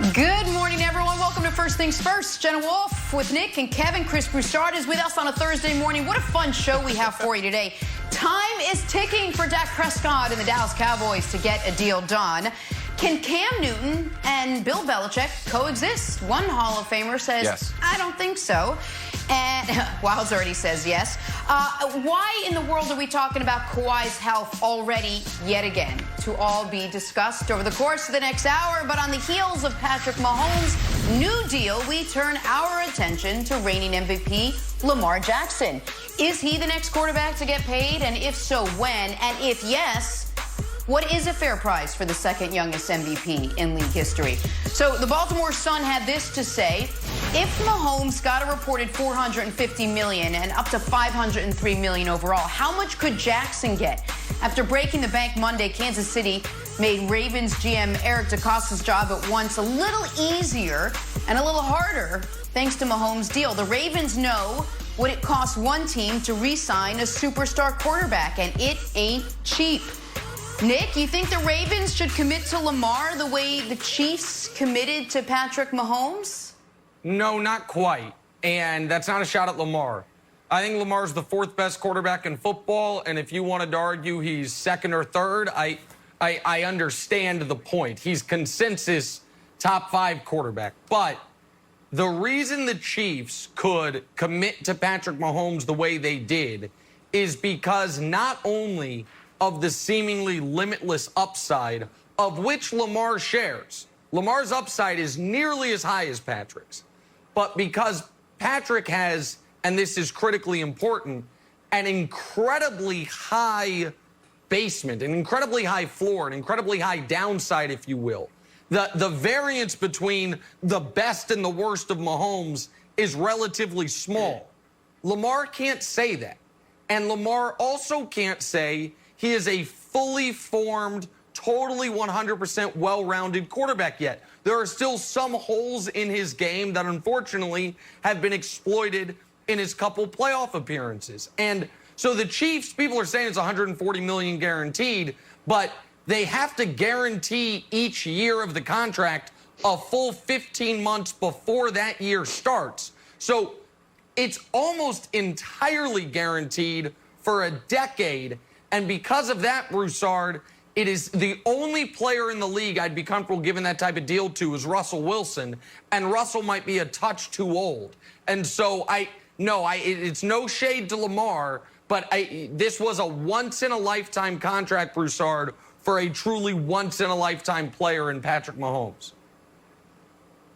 Good morning, everyone. Welcome to First Things First. Jenna Wolfe with Nick and Kevin. Chris Broussard is with us on a Thursday morning. What a fun show we have for you today. Time is ticking for Dak Prescott and the Dallas Cowboys to get a deal done. Can Cam Newton and Bill Belichick coexist? One Hall of Famer says, yes. I don't think so. And Wiles already says yes. Why in the world are we talking about Kawhi's health already yet again? To all be discussed over the course of the next hour. But on the heels of Patrick Mahomes' new deal, we turn our attention to reigning MVP Lamar Jackson. Is he the next quarterback to get paid? And if so, when? And if yes, what is a fair price for the second youngest MVP in league history? So the Baltimore Sun had this to say: if Mahomes got a reported $450 million and up to $503 million overall, how much could Jackson get? After breaking the bank Monday, Kansas City made Ravens GM Eric DeCosta's job at once a little easier and a little harder thanks to Mahomes' deal. The Ravens know what it costs one team to re-sign a superstar quarterback, and it ain't cheap. Nick, you think the Ravens should commit to Lamar the way the Chiefs committed to Patrick Mahomes? No, not quite. And that's not a shot at Lamar. I think Lamar's the fourth best quarterback in football, and if you wanted to argue he's second or third, I understand the point. He's consensus top 5 quarterback. But the reason the Chiefs could commit to Patrick Mahomes the way they did is because not only of the seemingly limitless upside of which Lamar shares. Lamar's upside is nearly as high as Patrick's. But because Patrick has, and this is critically important, an incredibly high basement, an incredibly high floor, an incredibly high downside, if you will. The variance between the best and the worst of Mahomes is relatively small. Lamar can't say that. And Lamar also can't say he is a fully formed, totally 100% well-rounded quarterback yet. There are still some holes in his game that unfortunately have been exploited in his couple playoff appearances. And so the Chiefs, people are saying it's $140 million guaranteed, but they have to guarantee each year of the contract a full 15 months before that year starts. So it's almost entirely guaranteed for a decade. And because of that, Broussard, it is the only player in the league I'd be comfortable giving that type of deal to is Russell Wilson, and Russell might be a touch too old. And so it's no shade to Lamar, but this was a once-in-a-lifetime contract, Broussard, for a truly once-in-a-lifetime player in Patrick Mahomes.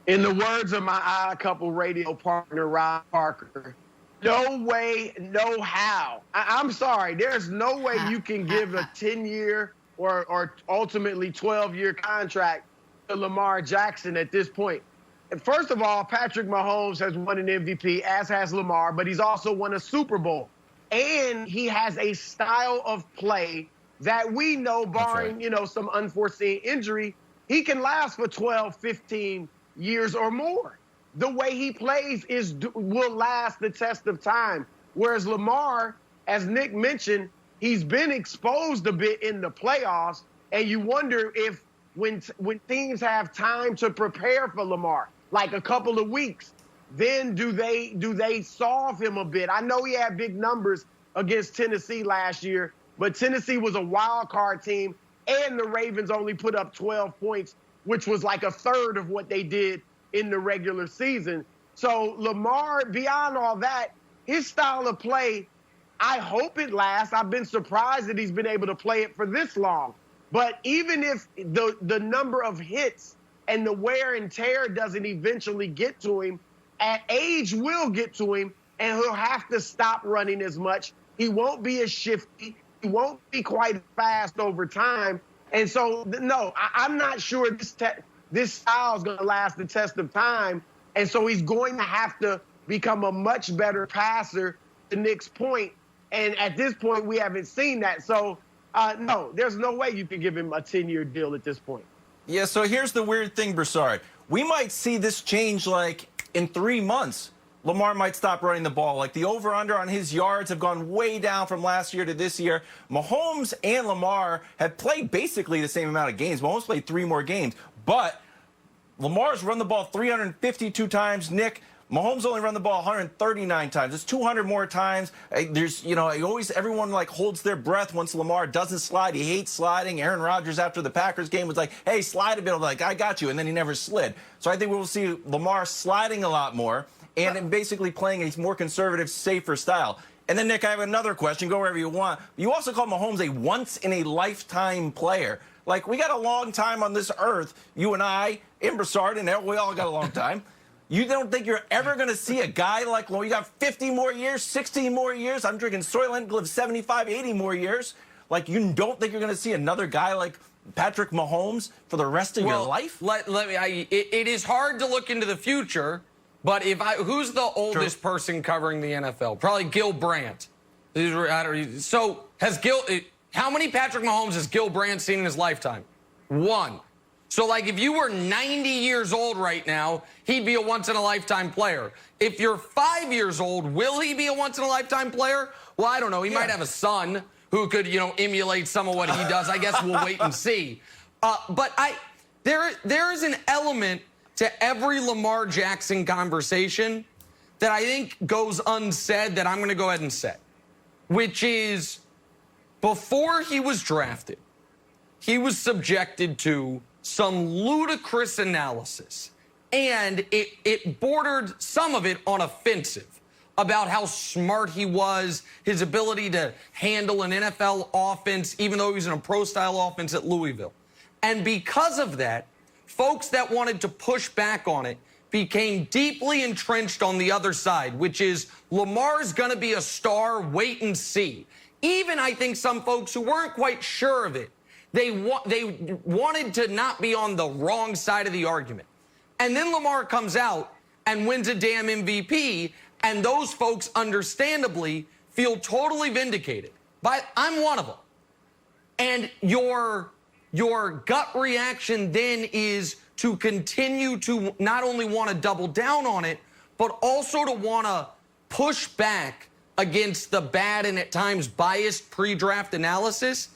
In the words of my odd couple radio partner, Rob Parker, no way, no how. I'm sorry. There's no way you can give a 10-year or ultimately 12-year contract to Lamar Jackson at this point. And first of all, Patrick Mahomes has won an MVP, as has Lamar, but he's also won a Super Bowl. And he has a style of play that we know, barring, some unforeseen injury, he can last for 12, 15 years or more. The way he plays will last the test of time. Whereas Lamar, as Nick mentioned, he's been exposed a bit in the playoffs, and you wonder if when teams have time to prepare for Lamar, like a couple of weeks, then do they solve him a bit? I know he had big numbers against Tennessee last year, but Tennessee was a wild card team, and the Ravens only put up 12 points, which was like a third of what they did in the regular season. So Lamar, beyond all that, his style of play, I hope it lasts. I've been surprised that he's been able to play it for this long. But even if the number of hits and the wear and tear doesn't eventually get to him, age will get to him, and he'll have to stop running as much. He won't be as shifty. He won't be quite fast over time. And so, no, I'm not sure this style is going to last the test of time. And so he's going to have to become a much better passer, to Nick's point. And at this point, we haven't seen that. So, no, there's no way you can give him a 10-year deal at this point. Yeah, so here's the weird thing, Broussard. We might see this change, like, in 3 months. Lamar might stop running the ball. Like, the over-under on his yards have gone way down from last year to this year. Mahomes and Lamar have played basically the same amount of games. Mahomes played 3 more games. But Lamar's run the ball 352 times. Nick, Mahomes only run the ball 139 times. It's 200 more times. There's, everyone like holds their breath once Lamar doesn't slide. He hates sliding. Aaron Rodgers after the Packers game was like, hey, slide a bit. I'm like, I got you. And then he never slid. So I think we'll see Lamar sliding a lot more and basically playing a more conservative, safer style. And then, Nick, I have another question. Go wherever you want. You also call Mahomes a once-in-a-lifetime player. Like, we got a long time on this earth, you and I, and Broussard, and we all got a long time. You don't think you're ever going to see a guy like Lamar? You got 50 more years, 60 more years. I'm drinking Soylent, live 75, 80 more years. Like, you don't think you're going to see another guy like Patrick Mahomes for the rest of your life? It is hard to look into the future, but who's the oldest person covering the NFL? Probably Gil Brandt. So how many Patrick Mahomes has Gil Brandt seen in his lifetime? One. So, like, if you were 90 years old right now, he'd be a once-in-a-lifetime player. If you're 5 years old, will he be a once-in-a-lifetime player? Well, I don't know. He might have a son who could, emulate some of what he does. I guess we'll wait and see. But there is an element to every Lamar Jackson conversation that I think goes unsaid that I'm going to go ahead and say, which is before he was drafted, he was subjected to some ludicrous analysis, and it bordered some of it on offensive about how smart he was, his ability to handle an NFL offense, even though he was in a pro-style offense at Louisville. And because of that, folks that wanted to push back on it became deeply entrenched on the other side, which is Lamar's going to be a star, wait and see. Even, I think, some folks who weren't quite sure of it, they wanted to not be on the wrong side of the argument. And then Lamar comes out and wins a damn MVP, and those folks understandably feel totally vindicated. But I'm one of them. And your gut reaction then is to continue to not only want to double down on it, but also to want to push back against the bad and at times biased pre-draft analysis.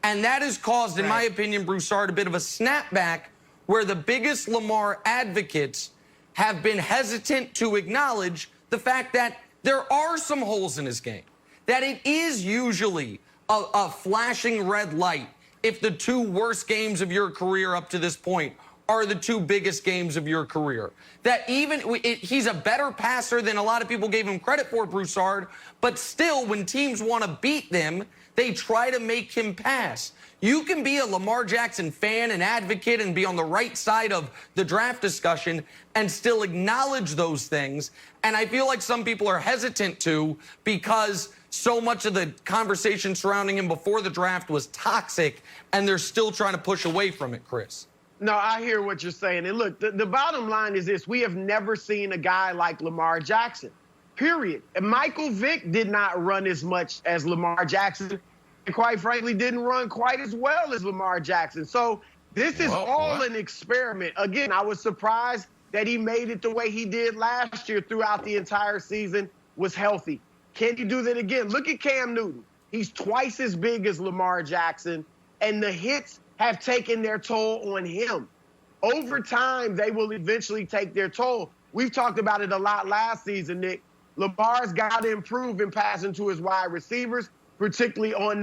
And that has caused, in my opinion, Broussard, a bit of a snapback where the biggest Lamar advocates have been hesitant to acknowledge the fact that there are some holes in his game, that it is usually a flashing red light if the two worst games of your career up to this point are the two biggest games of your career. That he's a better passer than a lot of people gave him credit for, Broussard, but still, when teams want to beat them, they try to make him pass. You can be a Lamar Jackson fan and advocate and be on the right side of the draft discussion and still acknowledge those things. And I feel like some people are hesitant to because so much of the conversation surrounding him before the draft was toxic, and they're still trying to push away from it, Chris. No, I hear what you're saying. And look, the bottom line is this. We have never seen a guy like Lamar Jackson, period. And Michael Vick did not run as much as Lamar Jackson, and quite frankly, didn't run quite as well as Lamar Jackson. So this is all an experiment. Again, I was surprised that he made it the way he did last year throughout the entire season, was healthy. Can he do that again? Look at Cam Newton. He's twice as big as Lamar Jackson, and the hits have taken their toll on him. Over time, they will eventually take their toll. We've talked about it a lot last season, Nick. Lamar's got to improve in passing to his wide receivers, particularly on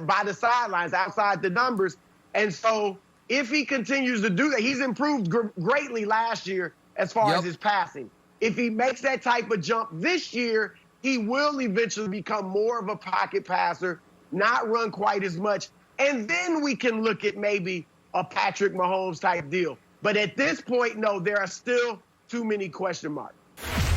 by the sidelines, outside the numbers. And so if he continues to do that, he's improved greatly last year as far as his passing. If he makes that type of jump this year, he will eventually become more of a pocket passer, not run quite as much. And then we can look at maybe a Patrick Mahomes type deal. But at this point, no, there are still too many question marks.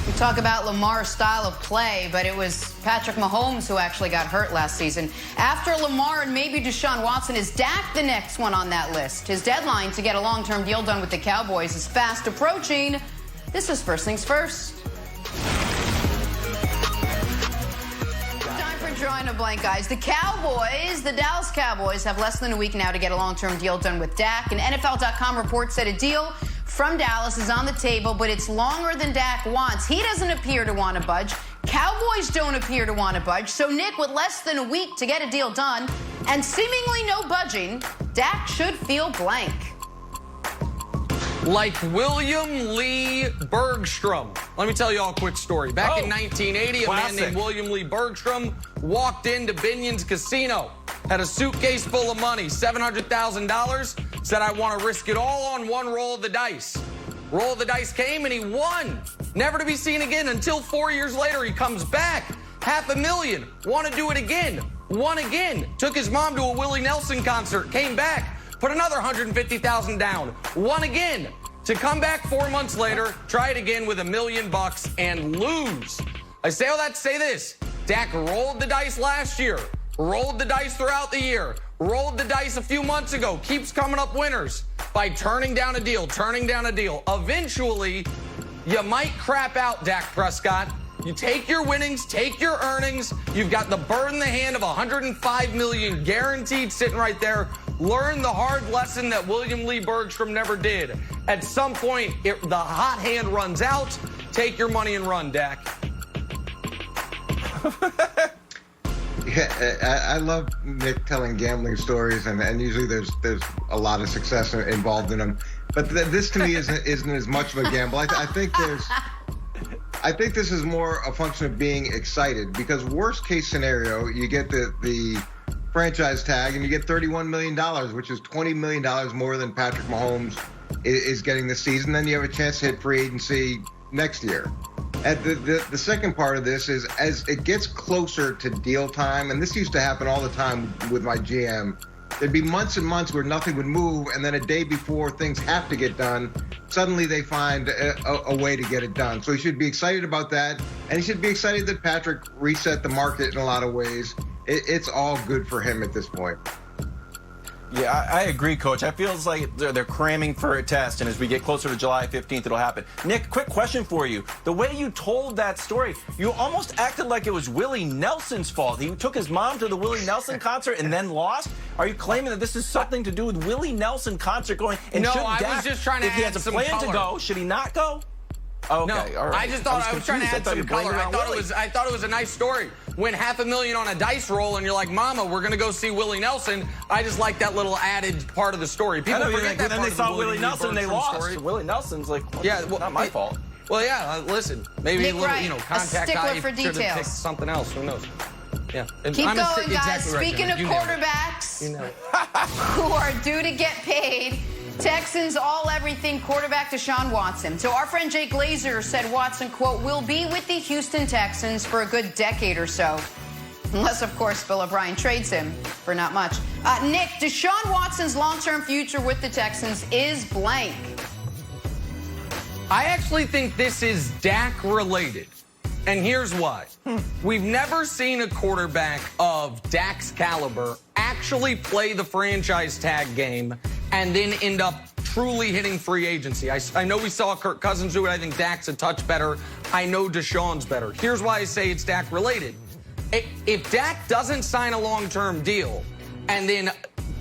We talk about Lamar's style of play, but it was Patrick Mahomes who actually got hurt last season. After Lamar and maybe Deshaun Watson, is Dak the next one on that list? His deadline to get a long-term deal done with the Cowboys is fast approaching. This is First Things First. Drawing a blank, guys. The Dallas Cowboys, have less than a week now to get a long-term deal done with Dak. And NFL.com reports that a deal from Dallas is on the table, but it's longer than Dak wants. He doesn't appear to want to budge. Cowboys don't appear to want to budge. So, Nick, with less than a week to get a deal done and seemingly no budging, Dak should feel blank. like William Lee Bergstrom. Let me tell you all a quick story. Back in 1980, a man named William Lee Bergstrom walked into Binion's Casino, had a suitcase full of money, $700,000, said, I want to risk it all on one roll of the dice. Roll of the dice came and he won. Never to be seen again until 4 years later. He comes back, $500,000, want to do it again, won again. Took his mom to a Willie Nelson concert, came back, put another $150,000 down, won again. To come back 4 months later, try it again with $1 million and lose. I say all that to say this. Dak rolled the dice last year, rolled the dice throughout the year, rolled the dice a few months ago, keeps coming up winners by turning down a deal, turning down a deal. Eventually, you might crap out, Dak Prescott. You take your winnings, take your earnings. You've got the bird in the hand of $105 million guaranteed sitting right there. Learn the hard lesson that William Lee Bergstrom never did. At some point, the hot hand runs out. Take your money and run, Dak. Yeah, I love Nick telling gambling stories, and usually there's a lot of success involved in them. But this to me isn't as much of a gamble. I think this is more a function of being excited, because worst case scenario, you get the franchise tag and you get $31 million, which is $20 million more than Patrick Mahomes is getting this season. Then you have a chance to hit free agency next year. And the second part of this is, as it gets closer to deal time, and this used to happen all the time with my GM, there'd be months and months where nothing would move, and then a day before things have to get done, suddenly they find a way to get it done. So he should be excited about that, and he should be excited that Patrick reset the market in a lot of ways. It's all good for him at this point. Yeah, I agree, Coach. I feel like they're cramming for a test, and as we get closer to July 15th, it'll happen. Nick, quick question for you. The way you told that story, you almost acted like it was Willie Nelson's fault. He took his mom to the Willie Nelson concert and then lost? Are you claiming that this is something to do with Willie Nelson concert going? And no, should I Dak, was just trying to if he add has a some plan color. to go, should he not go? Okay, No, all right. I just thought I was trying to add some color. I thought it was a nice story. Win $500,000 on a dice roll, and you're like, Mama, we're gonna go see Willie Nelson. I just like that little added part of the story. People forget that then part they of saw the Willie Nelson, they lost. story. Willie Nelson's like, well, Yeah, well, not my fault. Well, yeah. Listen, maybe Nick a little, Wright, a contact stickler guy for should have details. picked something else. Who knows? Yeah. And Keep I'm going, guys. exactly right, Speaking Jenna. of You nailed it. quarterbacks You know it. who are due to get paid, Texans all-everything quarterback Deshaun Watson. So our friend Jay Glazer said Watson, quote, will be with the Houston Texans for a good decade or so. Unless, of course, Bill O'Brien trades him for not much. Nick, Deshaun Watson's long-term future with the Texans is blank. I actually think this is Dak related. And here's why. We've never seen a quarterback of Dak's caliber actually play the franchise tag game and then end up truly hitting free agency. I know we saw Kirk Cousins do it. I think Dak's a touch better. I know Deshaun's better. Here's why I say it's Dak related. If Dak doesn't sign a long-term deal and then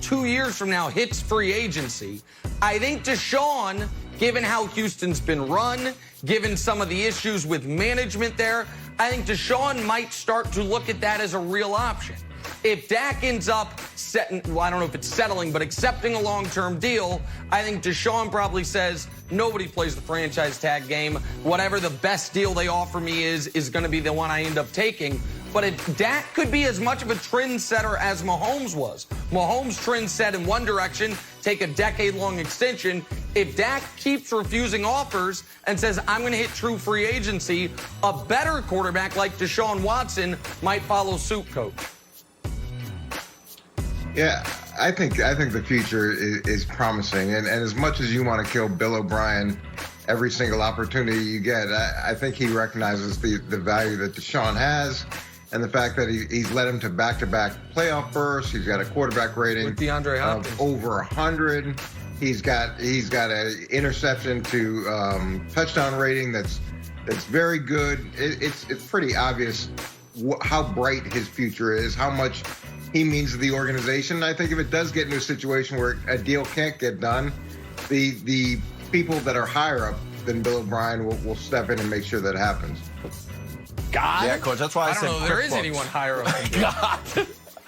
2 years from now hits free agency, I think Deshaun, given how Houston's been run, given some of the issues with management there, I think Deshaun might start to look at that as a real option. If Dak ends up I don't know if it's settling, but accepting a long-term deal, I think Deshaun probably says, nobody plays the franchise tag game. Whatever the best deal they offer me is going to be the one I end up taking. But if Dak could be as much of a trendsetter as Mahomes was. Mahomes trend set in one direction, take a decade-long extension. If Dak keeps refusing offers and says, I'm going to hit true free agency, a better quarterback like Deshaun Watson might follow suit, Coach. Yeah, I think the future is promising. And as much as you want to kill Bill O'Brien every single opportunity you get, I think he recognizes the value that Deshaun has. And the fact that he's led him to back-to-back playoff berths. He's got a quarterback rating with DeAndre Hopkins of over 100. He's got an interception to touchdown rating that's very good. It's pretty obvious how bright his future is, how much he means to the organization. I think if it does get into a situation where a deal can't get done, the people that are higher up than Bill O'Brien will step in and make sure that happens. God? Yeah, Coach, that's why I don't said know. There is anyone higher up than God.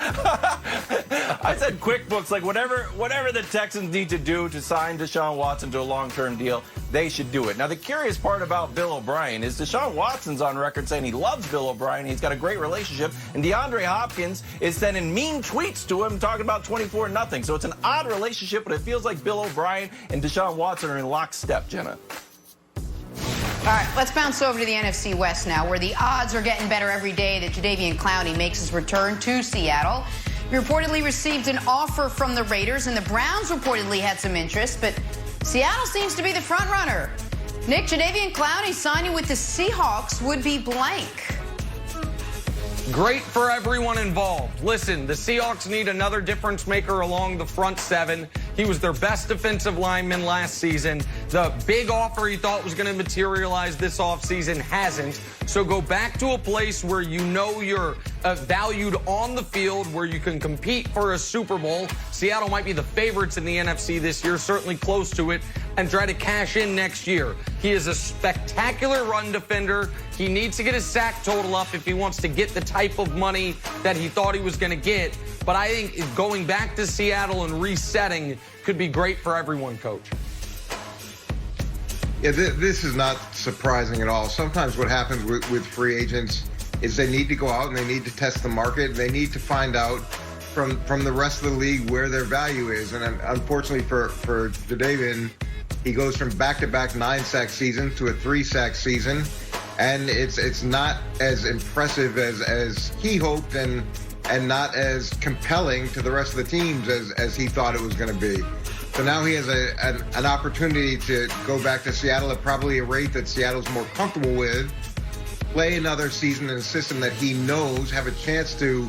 I said QuickBooks, like whatever the Texans need to do to sign Deshaun Watson to a long-term deal, they should do it. Now, the curious part about Bill O'Brien is Deshaun Watson's on record saying he loves Bill O'Brien. He's got a great relationship. And DeAndre Hopkins is sending mean tweets to him talking about 24-0. So it's an odd relationship, but it feels like Bill O'Brien and Deshaun Watson are in lockstep, Jenna. All right, let's bounce over to the NFC West now, where the odds are getting better every day that Jadeveon Clowney makes his return to Seattle. He reportedly received an offer from the Raiders, and the Browns reportedly had some interest, but Seattle seems to be the front runner. Nick, Jadeveon Clowney signing with the Seahawks would be blank. Great for everyone involved. Listen, the Seahawks need another difference maker along the front seven. He was their best defensive lineman last season. The big offer he thought was going to materialize this offseason hasn't. So go back to a place where you know you're valued on the field, where you can compete for a Super Bowl. Seattle might be the favorites in the NFC this year, certainly close to it, and try to cash in next year. He is a spectacular run defender. He needs to get his sack total up if he wants to get the type of money that he thought he was going to get. But I think going back to Seattle and resetting could be great for everyone, Coach. Yeah, this is not surprising at all. Sometimes what happens with free agents is they need to go out and they need to test the market. They need to find out from the rest of the league where their value is. And unfortunately for Jadeveon, he goes from back-to-back 9-sack season to a 3-sack season. And it's not as impressive as he hoped and not as compelling to the rest of the teams as he thought it was going to be. So now he has an opportunity to go back to Seattle at probably a rate that Seattle's more comfortable with, play another season in a system that he knows, have a chance to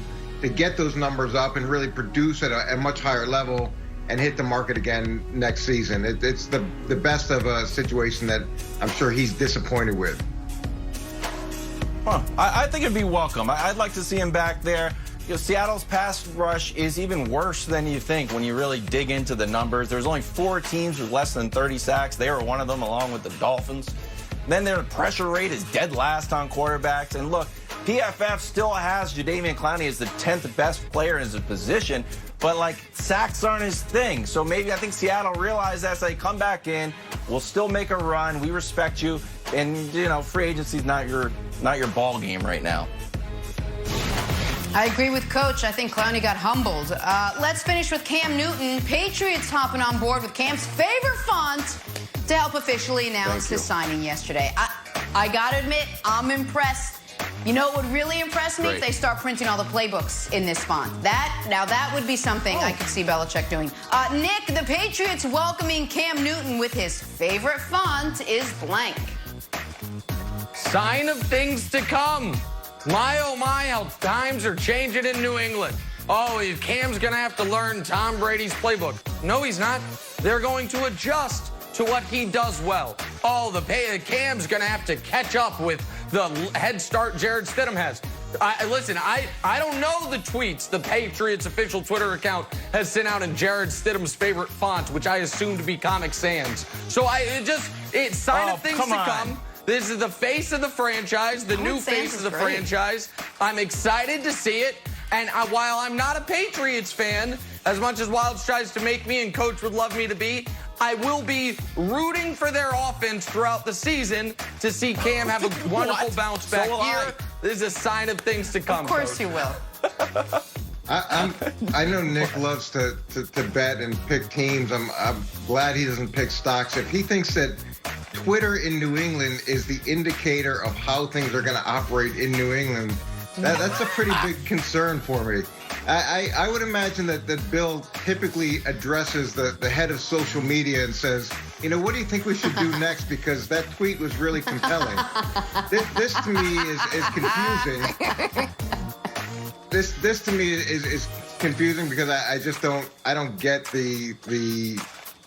get those numbers up and really produce at a much higher level and hit the market again next season. It's the best of a situation that I'm sure he's disappointed with. Huh. I think it'd be welcome. I'd like to see him back there. You know, Seattle's pass rush is even worse than you think when you really dig into the numbers. There's only 4 teams with less than 30 sacks. They were one of them, along with the Dolphins. Then their pressure rate is dead last on quarterbacks. And look, PFF still has Jadeveon Clowney as the 10th best player in his position, but like sacks aren't his thing. So maybe I think Seattle realized that, they come back in, we'll still make a run. We respect you, and you know, free agency's not your ball game right now. I agree with Coach. I think Clowney got humbled. Let's finish with Cam Newton. Patriots hopping on board with Cam's favorite font to help officially announce his signing yesterday. I got to admit, I'm impressed. You know what would really impress me? If they start printing all the playbooks in this font. That would be something I could see Belichick doing. Nick, the Patriots welcoming Cam Newton with his favorite font is blank. Sign of things to come. My, oh my, how times are changing in New England. Oh, Cam's going to have to learn Tom Brady's playbook. No, he's not. They're going to adjust to what he does well. Oh, Cam's going to have to catch up with the head start Jared Stidham has. Listen, I don't know the tweets the Patriots official Twitter account has sent out in Jared Stidham's favorite font, which I assume to be Comic Sans. So it's sign of things to come. This is the face of the franchise, the new face of the franchise. I'm excited to see it. And while I'm not a Patriots fan, as much as Wilds tries to make me and Coach would love me to be, I will be rooting for their offense throughout the season to see Cam have a wonderful bounce back year. This is a sign of things to come. Of course you will. I know Nick loves to bet and pick teams. I'm glad he doesn't pick stocks. If he thinks that Twitter in New England is the indicator of how things are going to operate in New England, that's a pretty big concern for me. I would imagine that Bill typically addresses the head of social media and says, you know, what do you think we should do next? Because that tweet was really compelling. This to me is confusing. This to me is confusing because I just don't get the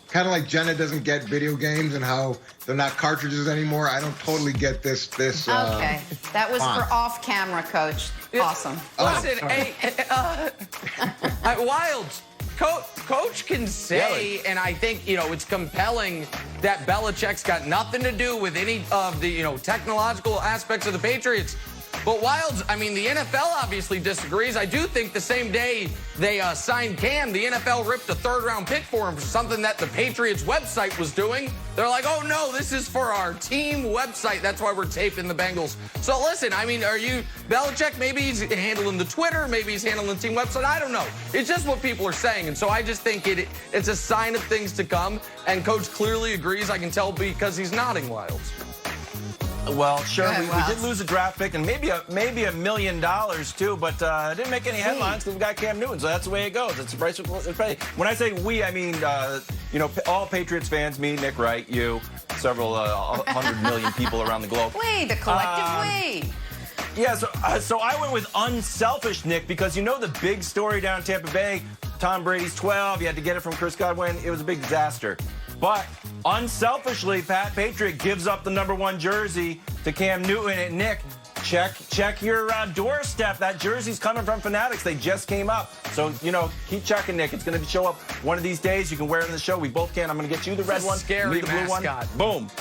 kind of like Jenna doesn't get video games and how they're not cartridges anymore. I don't totally get this. Okay, that was for off-camera, Coach. Awesome. Listen, Wilds, Coach can say, and I think, you know, it's compelling that Belichick's got nothing to do with any of the, you know, technological aspects of the Patriots. But Wilds, I mean, the NFL obviously disagrees. I do think the same day they signed Cam, the NFL ripped a third-round pick for him for something that the Patriots website was doing. They're like, oh, no, this is for our team website. That's why we're taping the Bengals. So, listen, I mean, Belichick, maybe he's handling the Twitter, maybe he's handling the team website. I don't know. It's just what people are saying. And so I just think it's a sign of things to come. And Coach clearly agrees. I can tell because he's nodding, Wilds. Well, sure, Good, we did lose a draft pick and maybe $1 million too, but it didn't make any headlines because we got Cam Newton, so that's the way it goes. It's a price. When I say we, I mean all Patriots fans, me, Nick Wright, you, several 100 million people around the globe. We, the collective we. Yeah, so I went with unselfish, Nick, because you know the big story down in Tampa Bay, Tom Brady's 12, you had to get it from Chris Godwin. It was a big disaster. But unselfishly, Pat Patriot gives up the #1 jersey to Cam Newton. And Nick, check your doorstep. That jersey's coming from Fanatics. They just came up. So, keep checking, Nick. It's going to show up one of these days. You can wear it in the show. We both can. I'm going to get you the red one. Scary the blue mascot. One. Boom.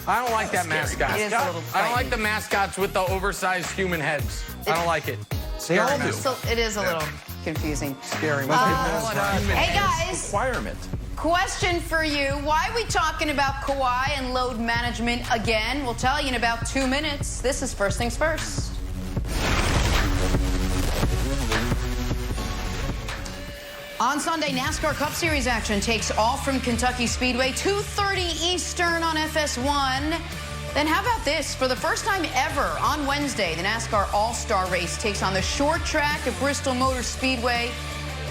I don't like that mascot. It is a little I don't like the mascots with the oversized human heads. I don't like it. They all do. So it is a little confusing. Scary. Hey, guys. Requirement. Question for you. Why are we talking about Kawhi and load management again? We'll tell you in about 2 minutes. This is First Things First. On Sunday, NASCAR Cup Series action takes off from Kentucky Speedway, 2:30 Eastern on FS1. Then how about this? For the first time ever on Wednesday, the NASCAR All-Star Race takes on the short track at Bristol Motor Speedway.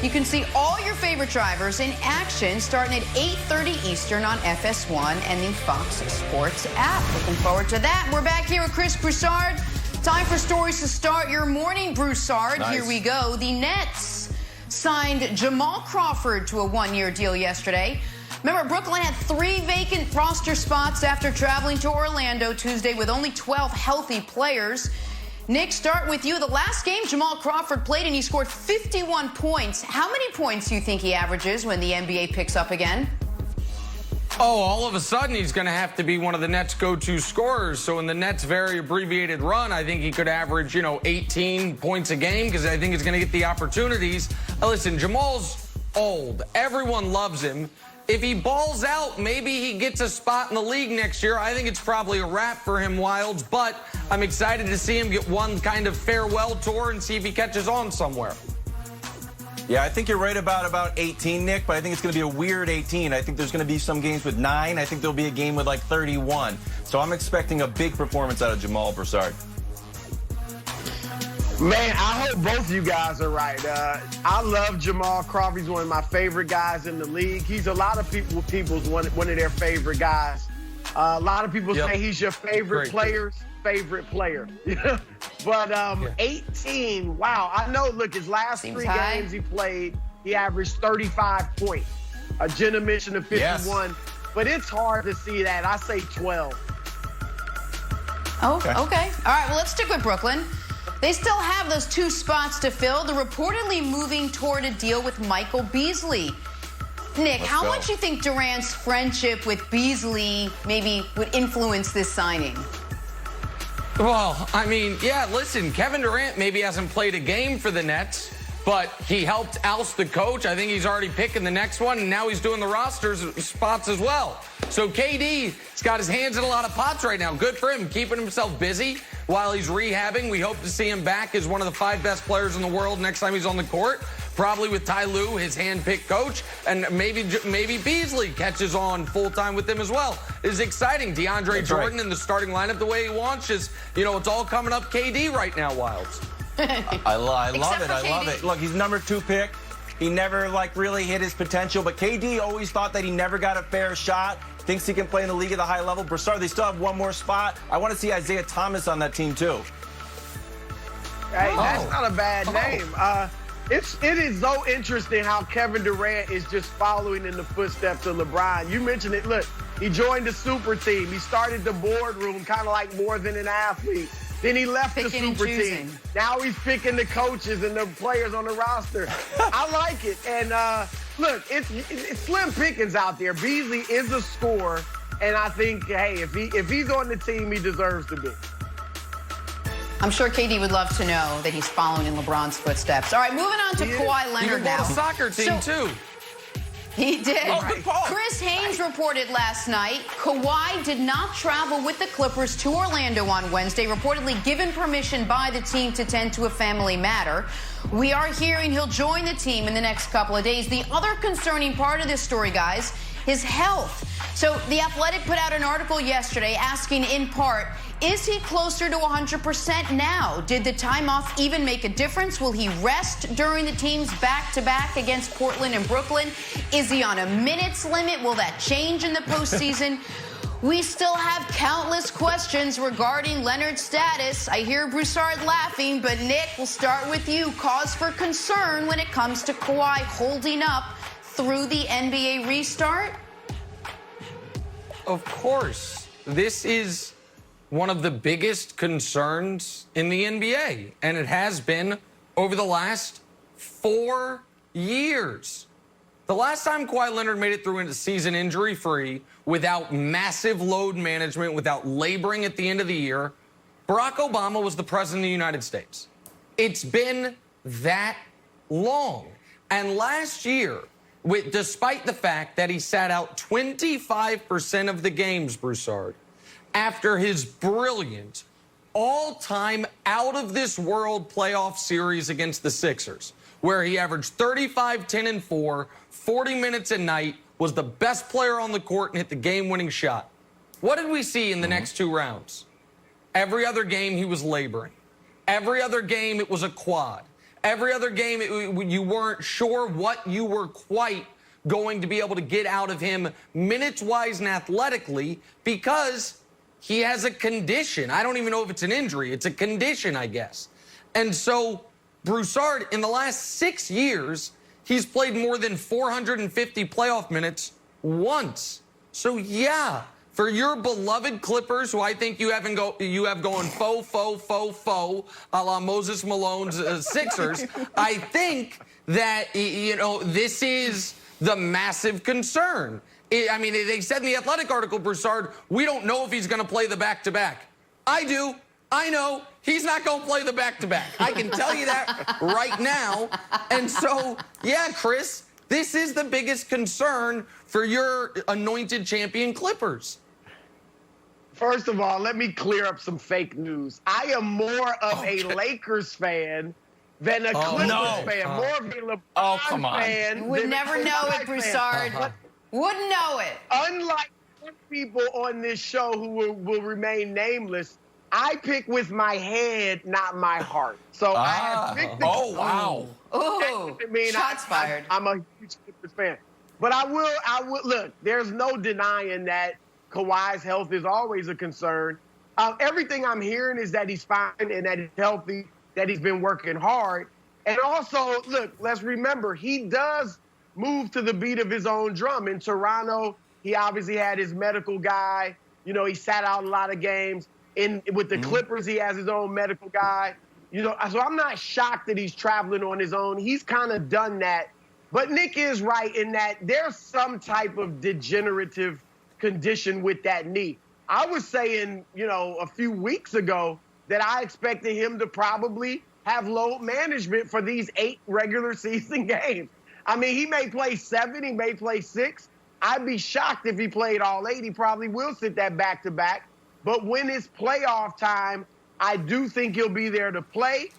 You can see all your favorite drivers in action starting at 8:30 Eastern on FS1 and the Fox Sports app. Looking forward to that. We're back here with Chris Broussard. Time for stories to start your morning, Broussard. Nice. Here we go. The Nets signed Jamal Crawford to a one-year deal yesterday. Remember, Brooklyn had 3 vacant roster spots after traveling to Orlando Tuesday with only 12 healthy players. Nick, start with you. The last game Jamal Crawford played and he scored 51 points. How many points do you think he averages when the NBA picks up again? Oh, all of a sudden he's going to have to be one of the Nets' go-to scorers. So in the Nets' very abbreviated run, I think he could average, 18 points a game because I think he's going to get the opportunities. Listen, Jamal's old. Everyone loves him. If he balls out, maybe he gets a spot in the league next year. I think it's probably a wrap for him, Wilds, but I'm excited to see him get one kind of farewell tour and see if he catches on somewhere. Yeah, I think you're right about 18, Nick, but I think it's going to be a weird 18. I think there's going to be some games with 9. I think there'll be a game with like 31. So I'm expecting a big performance out of Jamal Broussard. Man, I hope both you guys are right. I love Jamal Crawford. He's one of my favorite guys in the league. He's a lot of people's one of their favorite guys. A lot of people say he's your favorite player's favorite player. But 18, wow. I know, look, his last 3 games he played, he averaged 35 points. Jenna mentioned the 51. Yes. But it's hard to see that. I say 12. Oh, okay. All right, well, let's stick with Brooklyn. They still have those 2 spots to fill. They're reportedly moving toward a deal with Michael Beasley. Nick, how much do you think Durant's friendship with Beasley maybe would influence this signing? Well, I mean, yeah, listen, Kevin Durant maybe hasn't played a game for the Nets, but he helped oust the coach. I think he's already picking the next one, and now he's doing the roster spots as well. So KD's got his hands in a lot of pots right now. Good for him, keeping himself busy while he's rehabbing. We hope to see him back as one of the 5 best players in the world next time he's on the court. Probably with Ty Lue, his hand-picked coach, and maybe Beasley catches on full-time with him as well. It's exciting. DeAndre Jordan in the starting lineup the way he wants. Just, it's all coming up KD right now, Wilds. I love it. I love it. Look, he's number 2 pick. He never, really hit his potential. But KD always thought that he never got a fair shot. Thinks he can play in the league at a high level. Broussard, they still have one more spot. I want to see Isaiah Thomas on that team, too. Hey, that's not a bad name. It is so interesting how Kevin Durant is just following in the footsteps of LeBron. You mentioned it. Look, he joined the super team. He started the boardroom kind of like more than an athlete. Then he left the super team. Now he's picking the coaches and the players on the roster. I like it. And look, it's slim pickings out there. Beasley is a scorer, and I think, hey, if he's on the team, he deserves to be. I'm sure KD would love to know that he's following in LeBron's footsteps. All right, moving on to Kawhi Leonard He now. bought a soccer team, too. He did. Oh, good call. Chris Haynes reported last night Kawhi did not travel with the Clippers to Orlando on Wednesday, reportedly given permission by the team to tend to a family matter. We are hearing he'll join the team in the next couple of days. The other concerning part of this story, guys, his health. So The Athletic put out an article yesterday asking in part, is he closer to 100% now? Did the time off even make a difference? Will he rest during the team's back-to-back against Portland and Brooklyn? Is he on a minutes limit? Will that change in the postseason? We still have countless questions regarding Leonard's status. I hear Broussard laughing, but Nick, we'll start with you. Cause for concern when it comes to Kawhi holding up through the NBA restart? Of course. This is one of the biggest concerns in the NBA, and it has been over the last 4 years. The last time Kawhi Leonard made it through a season injury-free, without massive load management, without laboring at the end of the year, Barack Obama was the president of the United States. It's been that long. And last year, despite the fact that he sat out 25% of the games, Broussard, after his brilliant, all-time, out-of-this-world playoff series against the Sixers, where he averaged 35, 10, and 4, 40 minutes a night, was the best player on the court, and hit the game-winning shot. What did we see in the next 2 rounds? Every other game, he was laboring. Every other game, it was a quad. Every other game, you weren't sure what you were quite going to be able to get out of him minutes-wise and athletically, because he has a condition. I don't even know if it's an injury. It's a condition, I guess. And so Broussard, in the last 6 years, he's played more than 450 playoff minutes once. So, yeah, for your beloved Clippers, who I think you have going faux, a la Moses Malone's Sixers, I think that, this is the massive concern. I mean, they said in the Athletic article, Broussard, we don't know if he's going to play the back-to-back. I do. I know. He's not going to play the back-to-back. I can tell you that right now. And so, yeah, Chris, this is the biggest concern for your anointed champion Clippers. First of all, let me clear up some fake news. I am more of a Lakers fan than a Clippers fan. More of a LeBron fan. You would never know it, Broussard. Wouldn't know it. Unlike some people on this show who will remain nameless, I pick with my head, not my heart. So I have picked the wow. Oh, shots fired. I'm a huge Clippers fan. But I will, look, there's no denying that Kawhi's health is always a concern. Everything I'm hearing is that he's fine and that he's healthy, that he's been working hard. And also, look, let's remember, he does move to the beat of his own drum. In Toronto, he obviously had his medical guy. He sat out a lot of games. With the Clippers, he has his own medical guy. So I'm not shocked that he's traveling on his own. He's kind of done that. But Nick is right in that there's some type of degenerative condition with that knee. I was saying, a few weeks ago that I expected him to probably have load management for these 8 regular season games. I mean, he may play 7, he may play 6. I'd be shocked if he played all 8. He probably will sit that back-to-back. But when it's playoff time, I do think he'll be there to play.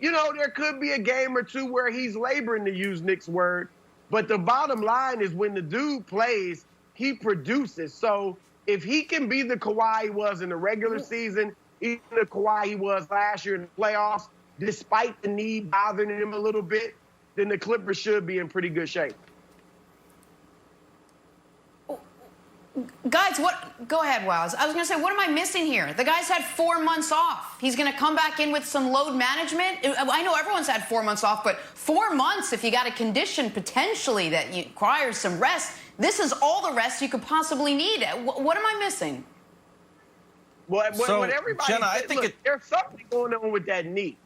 There could be a game or two where he's laboring, to use Nick's word. But the bottom line is when the dude plays, he produces. So if he can be the Kawhi he was in the regular season, even the Kawhi he was last year in the playoffs, despite the knee bothering him a little bit, then the Clippers should be in pretty good shape. Guys, go ahead, Wiles. I was going to say, what am I missing here? The guy's had 4 months off. He's going to come back in with some load management. I know everyone's had 4 months off, but 4 months, if you got a condition potentially that requires some rest, this is all the rest you could possibly need. What am I missing? What everybody Jenna, said, there's something going on with that knee.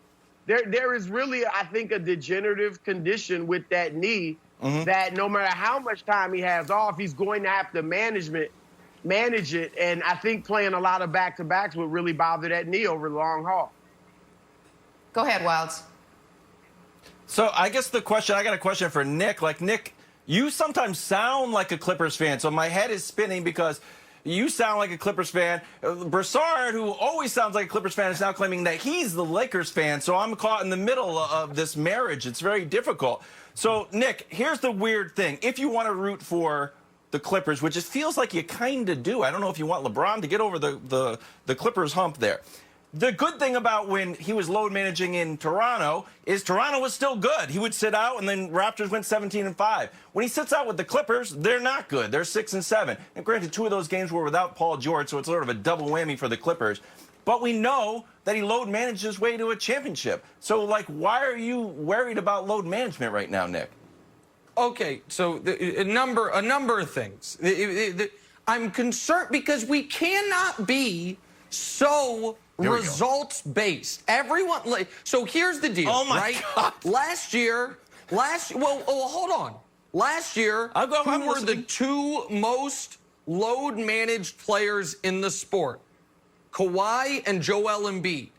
There is really, I think, a degenerative condition with that knee that no matter how much time he has off, he's going to have to manage it. And I think playing a lot of back-to-backs would really bother that knee over the long haul. Go ahead, Wilds. So I guess I got a question for Nick. Like, Nick, you sometimes sound like a Clippers fan, so my head is spinning because you sound like a Clippers fan. Broussard, who always sounds like a Clippers fan, is now claiming that he's the Lakers fan, so I'm caught in the middle of this marriage. It's very difficult. So, Nick, here's the weird thing. If you want to root for the Clippers, which it feels like you kind of do, I don't know if you want LeBron to get over the Clippers hump there. The good thing about when he was load managing in Toronto is Toronto was still good. He would sit out, and then Raptors went 17-5. When he sits out with the Clippers, they're not good. They're 6-7. And granted, 2 of those games were without Paul George, so it's sort of a double whammy for the Clippers. But we know that he load managed his way to a championship. So, like, why are you worried about load management right now, Nick? Okay, so a number of things. I'm concerned because we cannot be so results-based. Everyone, so here's the deal, right? God. Last year, hold on. Last year, who were the 2 most load-managed players in the sport? Kawhi and Joel Embiid.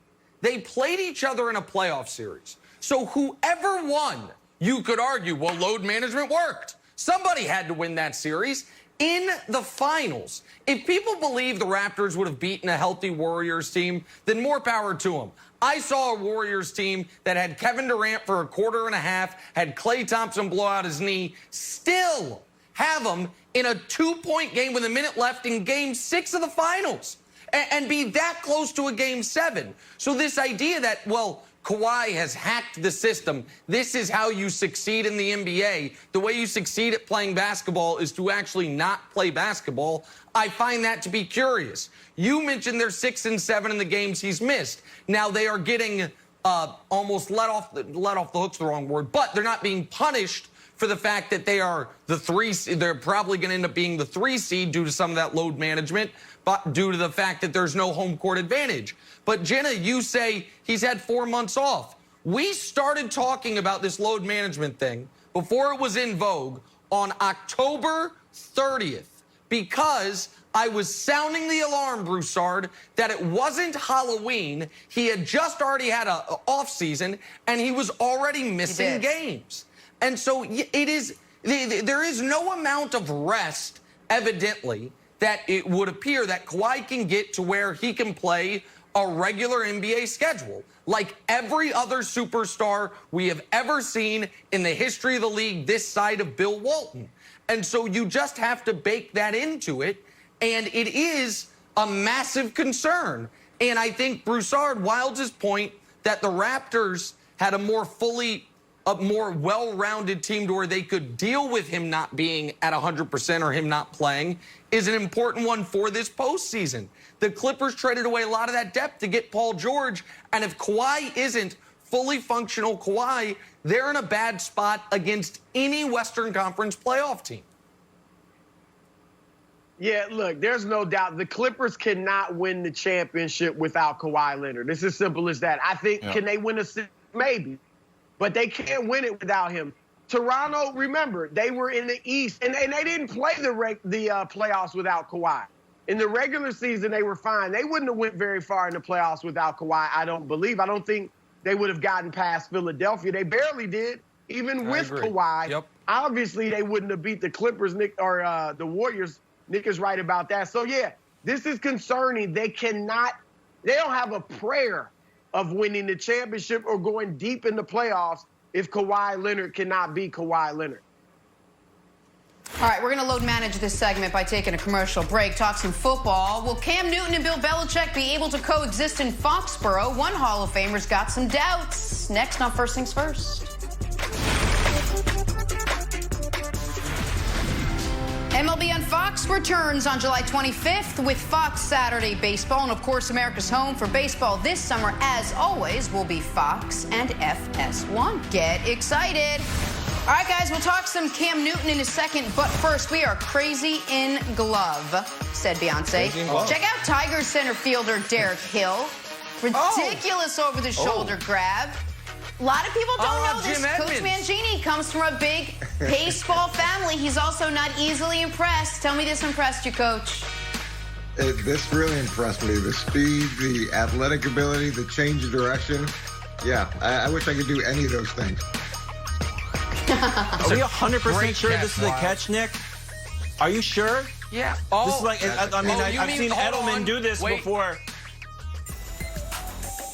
They played each other in a playoff series. So whoever won, you could argue, well, load management worked. Somebody had to win that series. In the finals, if people believe the Raptors would have beaten a healthy Warriors team, then more power to them. I saw a Warriors team that had Kevin Durant for a quarter and a half, had Klay Thompson blow out his knee, still have them in a 2-point game with a minute left in Game 6 of the finals and be that close to a Game 7. So this idea that, well, Kawhi has hacked the system. This is how you succeed in the NBA. The way you succeed at playing basketball is to actually not play basketball. I find that to be curious. You mentioned they're 6-7 in the games he's missed. Now they are getting almost let off the hook's the wrong word, but they're not being punished for the fact that they are the 3 seed. They're probably going to end up being the 3 seed due to some of that load management, but due to the fact that there's no home court advantage. But Jenna, you say he's had 4 months off. We started talking about this load management thing before it was in vogue on October 30th because I was sounding the alarm, Broussard, that it wasn't Halloween. He had just already had an off season, and he was already missing games. And so there is no amount of rest, evidently, that it would appear that Kawhi can get to where he can play a regular NBA schedule, like every other superstar we have ever seen in the history of the league this side of Bill Walton. And so you just have to bake that into it, and it is a massive concern. And I think Broussard, Wilds' point that the Raptors had a more well-rounded team to where they could deal with him not being at 100% or him not playing is an important one for this postseason. The Clippers traded away a lot of that depth to get Paul George, and if Kawhi isn't fully functional Kawhi, they're in a bad spot against any Western Conference playoff team. Yeah, look, there's no doubt the Clippers cannot win the championship without Kawhi Leonard. It's as simple as that. I think, can they win a series? Maybe. But they can't win it without him. Toronto, remember, they were in the East, and they didn't play the playoffs without Kawhi. In the regular season, they were fine. They wouldn't have went very far in the playoffs without Kawhi, I don't believe. I don't think they would have gotten past Philadelphia. They barely did, even with Kawhi. Yep. Obviously, they wouldn't have beat the Clippers, Nick, or the Warriors. Nick is right about that. So, yeah, this is concerning. They don't have a prayer of winning the championship or going deep in the playoffs if Kawhi Leonard cannot be Kawhi Leonard. All right, we're going to load manage this segment by taking a commercial break. Talk some football. Will Cam Newton and Bill Belichick be able to coexist in Foxborough? One Hall of Famer's got some doubts. Next on First Things First. MLB on Fox returns on July 25th with Fox Saturday Baseball. And, of course, America's home for baseball this summer, as always, will be Fox and FS1. Get excited. All right, guys, we'll talk some Cam Newton in a second. But first, we are crazy in glove, said Beyonce. Check out Tigers center fielder Derek Hill. Ridiculous over-the-shoulder grab. A lot of people don't know this. Coach Mangini comes from a big baseball family. He's also not easily impressed. Tell me this impressed you, Coach. This really impressed me. The speed, the athletic ability, the change of direction. Yeah, I wish I could do any of those things. Are we 100% sure catch, this is the Wild. catch, Nick? Are you sure? Yeah. This is like, I mean, I've seen Edelman do this before.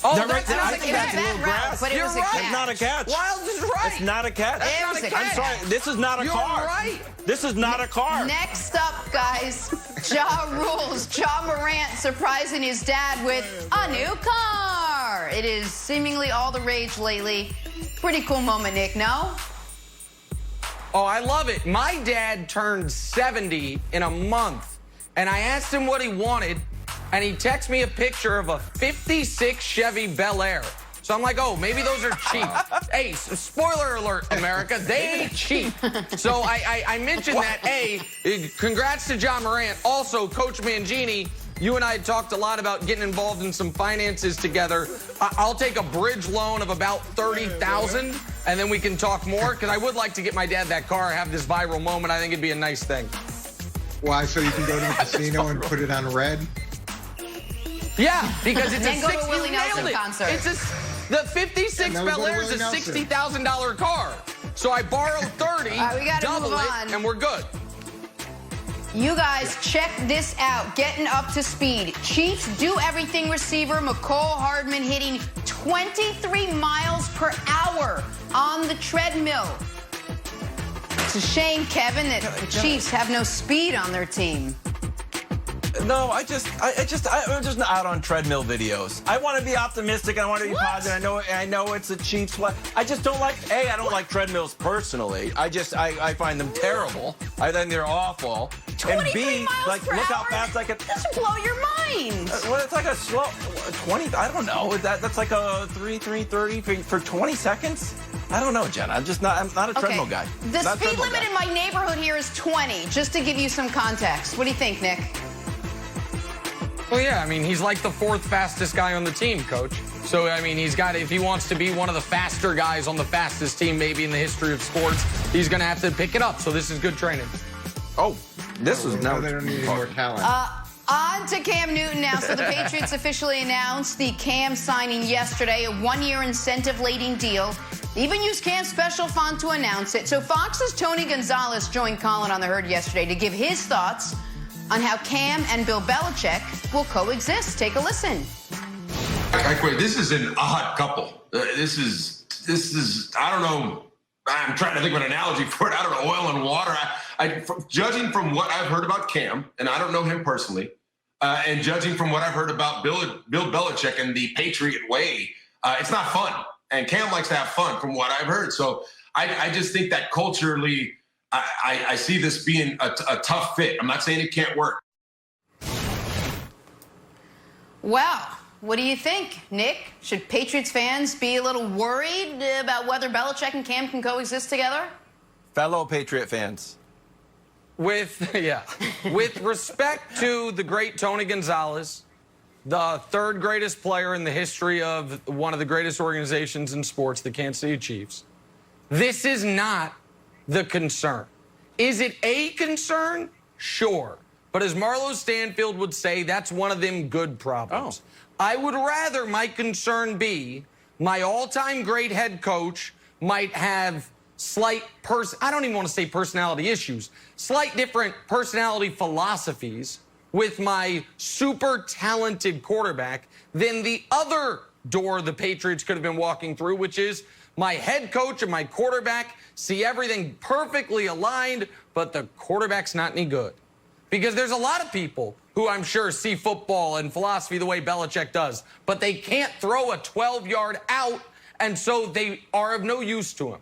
Oh, That that's right- not I a think that's a catch. little grass. But it You're was a right. catch. It's not a catch. Wild is right. It's not a catch. It was a catch. I'm sorry. This is not a You're car. right. This is not a car. Next up, guys, Ja Rules. Ja Morant surprising his dad with a new car. It is seemingly all the rage lately. Pretty cool moment, Nick, no? Oh, I love it. My dad turned 70 in a month, and I asked him what he wanted, and he texted me a picture of a 56 Chevy Bel Air. So I'm like, oh, maybe those are cheap. Hey, spoiler alert, America, they ain't cheap. So I mentioned that, congrats to Ja Morant. Also, Coach Mangini, you and I had talked a lot about getting involved in some finances together. I'll take a bridge loan of about $30,000, and then we can talk more, because I would like to get my dad that car, have this viral moment. I think it'd be a nice thing. Why? So you can go to the casino and put it on red? Yeah, because it's Then a go to Willie Nelson concert. The 56 Yeah, now we go Bel to Air is a Willie Nelson. $60,000 car. So I borrowed 30, All right, we gotta double move it, on. and we're good. You guys, check this out. Getting up to speed. Chiefs do everything receiver McCole Hardman hitting 23 miles per hour on the treadmill. It's a shame, Kevin, that the Chiefs have no speed on their team. No, I'm just not out on treadmill videos. I want to be optimistic. I want to be positive. I know it's a Chiefs play. I just don't like. I don't like treadmills personally. I find them terrible. I think they're awful. 23 miles per look how hour? fast I can. Just blow your mind. Well, it's like a slow 20. I don't know. That's like a 3:30 for 20 seconds. I don't know, Jenna. I'm not a treadmill guy. The Not a speed treadmill limit guy. in my neighborhood here is 20, just to give you some context. What do you think, Nick? Well, yeah, I mean, he's like the fourth fastest guy on the team, Coach. So, I mean, if he wants to be one of the faster guys on the fastest team maybe in the history of sports, he's going to have to pick it up. So this is good training. Oh, this is Now they don't need any more talent. On to Cam Newton now. So the Patriots officially announced the Cam signing yesterday, a one-year incentive-laden deal. They even used Cam's special font to announce it. So Fox's Tony Gonzalez joined Colin on The Herd yesterday to give his thoughts on how Cam and Bill Belichick will coexist. Take a listen. This is an odd couple. This is I don't know. I'm trying to think of an analogy for it. I don't know, oil and water. Judging from what I've heard about Cam, and I don't know him personally, and judging from what I've heard about Bill Belichick and the Patriot way, it's not fun. And Cam likes to have fun from what I've heard. So I just think that culturally, I see this being a tough fit. I'm not saying it can't work. Well, what do you think, Nick? Should Patriots fans be a little worried about whether Belichick and Cam can coexist together? Fellow Patriot fans. With respect to the great Tony Gonzalez, the third greatest player in the history of one of the greatest organizations in sports, the Kansas City Chiefs, this is not the concern. Is it a concern? Sure. But as Marlo Stanfield would say, that's one of them good problems. I would rather my concern be my all-time great head coach might have slight I don't even want to say personality issues, slight different personality philosophies with my super talented quarterback than the other door the Patriots could have been walking through, which is my head coach and my quarterback see everything perfectly aligned, but the quarterback's not any good. Because there's a lot of people who I'm sure see football and philosophy the way Belichick does, but they can't throw a 12-yard out, and so they are of no use to him.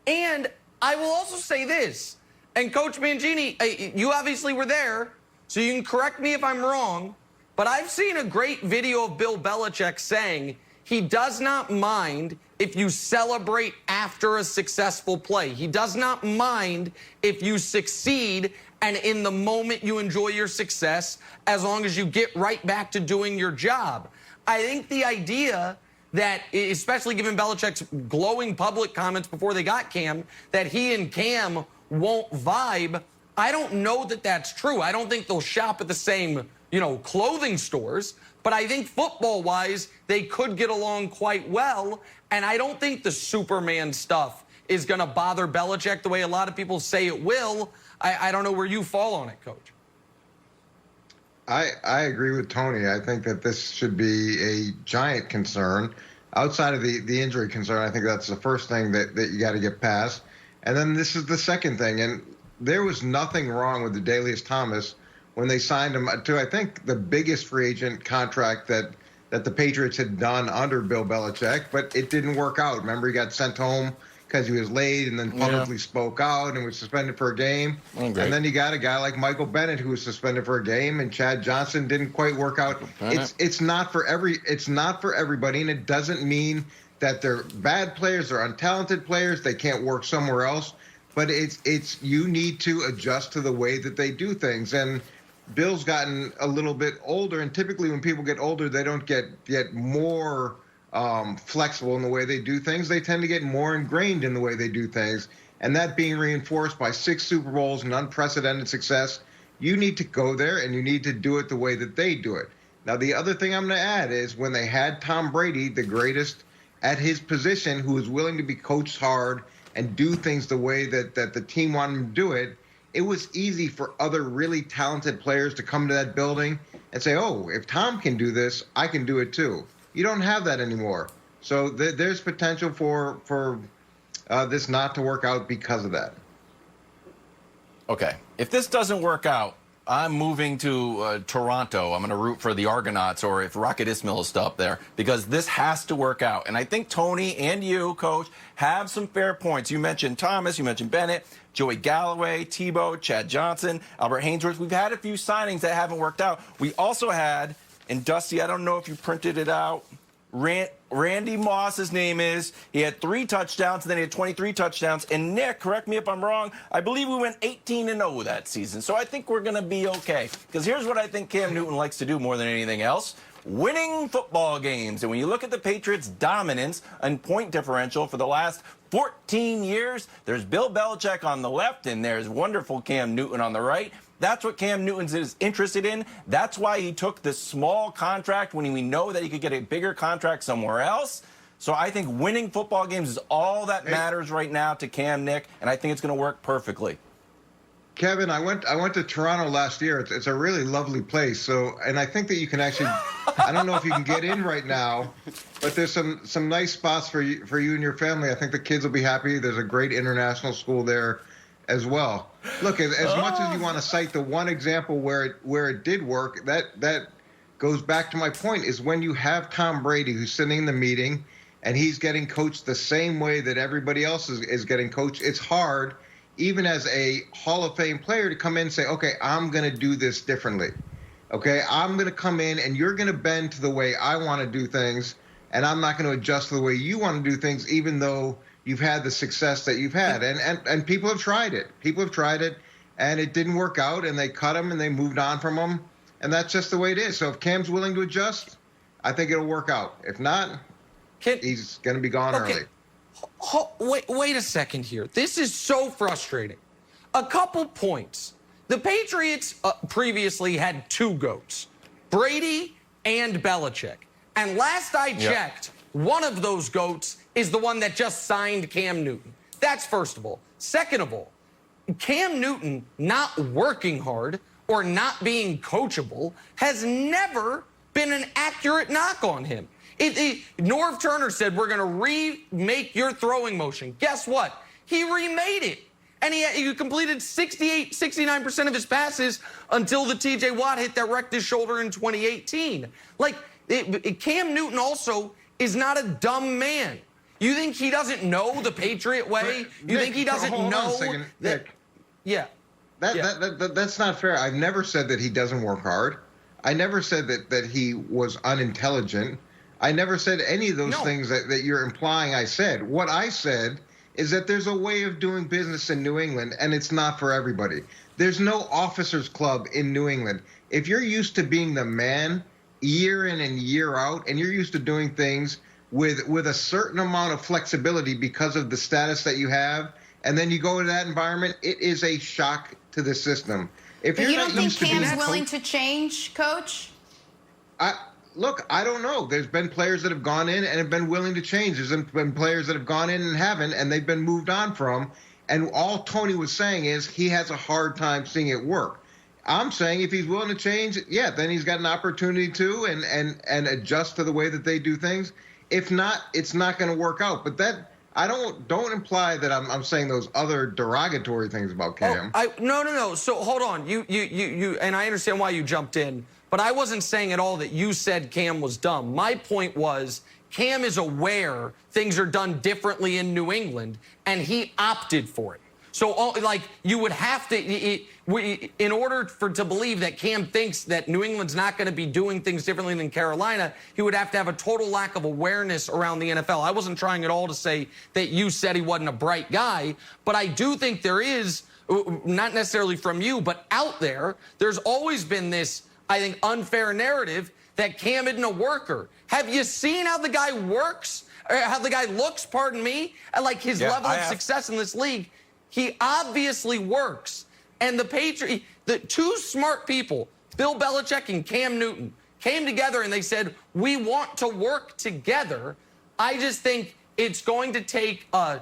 And I will also say this, and Coach Mangini, you obviously were there, so you can correct me if I'm wrong, but I've seen a great video of Bill Belichick saying he does not mind if you celebrate after a successful play. He does not mind if you succeed and in the moment you enjoy your success as long as you get right back to doing your job. I think the idea that, especially given Belichick's glowing public comments before they got Cam, that he and Cam won't vibe, I don't know that that's true. I don't think they'll shop at the same, clothing stores, But I think football-wise, they could get along quite well. And I don't think the Superman stuff is going to bother Belichick the way a lot of people say it will. I don't know where you fall on it, Coach. I agree with Tony. I think that this should be a giant concern. Outside of the injury concern, I think that's the first thing that you got to get past. And then this is the second thing. And there was nothing wrong with Adalius Thomas when they signed him to, I think, the biggest free agent contract that the Patriots had done under Bill Belichick, but it didn't work out. Remember, he got sent home because he was late and then publicly spoke out and was suspended for a game. And then you got a guy like Michael Bennett who was suspended for a game, and Chad Johnson didn't quite work out. It's not for everybody, and it doesn't mean that they're bad players or untalented players. They can't work somewhere else. But it's you need to adjust to the way that they do things. And Bill's gotten a little bit older, and typically when people get older, they don't get more flexible in the way they do things. They tend to get more ingrained in the way they do things. And that being reinforced by 6 Super Bowls and unprecedented success, you need to go there and you need to do it the way that they do it. Now, the other thing I'm going to add is when they had Tom Brady, the greatest at his position, who was willing to be coached hard and do things the way that the team wanted him to do it, it was easy for other really talented players to come to that building and say, oh, if Tom can do this, I can do it too. You don't have that anymore. So there's potential for this not to work out because of that. Okay. If this doesn't work out, I'm moving to Toronto. I'm going to root for the Argonauts, or if Rocket Ismail is still up there, because this has to work out. And I think Tony and you, Coach, have some fair points. You mentioned Thomas, you mentioned Bennett, Joey Galloway, Tebow, Chad Johnson, Albert Haynesworth. We've had a few signings that haven't worked out. We also had, and Dusty, I don't know if you printed it out, Randy Moss, his name is. He had 3 touchdowns, and then he had 23 touchdowns. And Nick, correct me if I'm wrong, I believe we went 18-0 that season. So I think we're going to be okay. Because here's what I think Cam Newton likes to do more than anything else: winning football games. And when you look at the Patriots' dominance and point differential for the last 14 years, there's Bill Belichick on the left, and there's wonderful Cam Newton on the right. That's what Cam Newton is interested in. That's why he took this small contract when we know that he could get a bigger contract somewhere else. So I think winning football games is all that matters right now to Cam, Nick, and I think it's going to work perfectly. Kevin, I went to Toronto last year. It's a really lovely place. So, and I think that you can actually, I don't know if you can get in right now, but there's some nice spots for you and your family. I think the kids will be happy. There's a great international school there as well. Look, as much as you want to cite the one example where it did work, that goes back to my point, is when you have Tom Brady who's sitting in the meeting and he's getting coached the same way that everybody else is getting coached. It's hard, even as a Hall of Fame player, to come in and say, okay, I'm going to do this differently. Okay, I'm going to come in and you're going to bend to the way I want to do things, and I'm not going to adjust to the way you want to do things, even though you've had the success that you've had. And people have tried it. People have tried it, and it didn't work out, and they cut him and they moved on from him, and that's just the way it is. So if Cam's willing to adjust, I think it'll work out. If not, he's going to be gone early. Wait a second here. This is so frustrating. A couple points. The Patriots previously had 2 GOATs, Brady and Belichick. And last I checked, one of those GOATs is the one that just signed Cam Newton. That's first of all. Second of all, Cam Newton not working hard or not being coachable has never been an accurate knock on him. Norv Turner said, we're going to remake your throwing motion. Guess what? He remade it. And he completed 69% of his passes until the TJ Watt hit that wrecked his shoulder in 2018. Like, Cam Newton also is not a dumb man. You think he doesn't know the Patriot way? You think he doesn't know that? Nick, yeah. That's not fair. I've never said that he doesn't work hard. I never said that he was unintelligent. I never said any of those things that you're implying I said. What I said is that there's a way of doing business in New England, and it's not for everybody. There's no officers club in New England. If you're used to being the man year in and year out, and you're used to doing things with a certain amount of flexibility because of the status that you have, and then you go to that environment, it is a shock to the system. If But you're you not don't think used to being Cam's willing to change, Coach? Look, I don't know. There's been players that have gone in and have been willing to change. There's been players that have gone in and haven't, and they've been moved on from. And all Tony was saying is he has a hard time seeing it work. I'm saying if he's willing to change, yeah, then he's got an opportunity to and adjust to the way that they do things. If not, it's not going to work out. But that I don't imply that I'm saying those other derogatory things about Cam. No. So hold on. You and I understand why you jumped in, but I wasn't saying at all that you said Cam was dumb. My point was Cam is aware things are done differently in New England, and he opted for it. So, like, you would have to, in order to believe that Cam thinks that New England's not going to be doing things differently than Carolina, he would have to have a total lack of awareness around the NFL. I wasn't trying at all to say that you said he wasn't a bright guy, but I do think there is, not necessarily from you, but out there, there's always been this, I think, unfair narrative that Cam isn't a worker. Have you seen how the guy works? Or how the guy looks, pardon me? Like his level of success in this league. He obviously works. And the Patriots, the two smart people, Bill Belichick and Cam Newton, came together and they said, we want to work together. I just think it's going to take a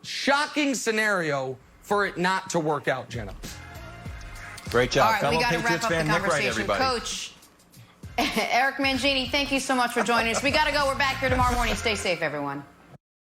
shocking scenario for it not to work out, Jenna. Great job. All right, fellow we got to Patriots wrap up fan the Nick Wright, conversation. everybody. Coach Eric Mangini, thank you so much for joining us. We got to go. We're back here tomorrow morning. Stay safe, everyone.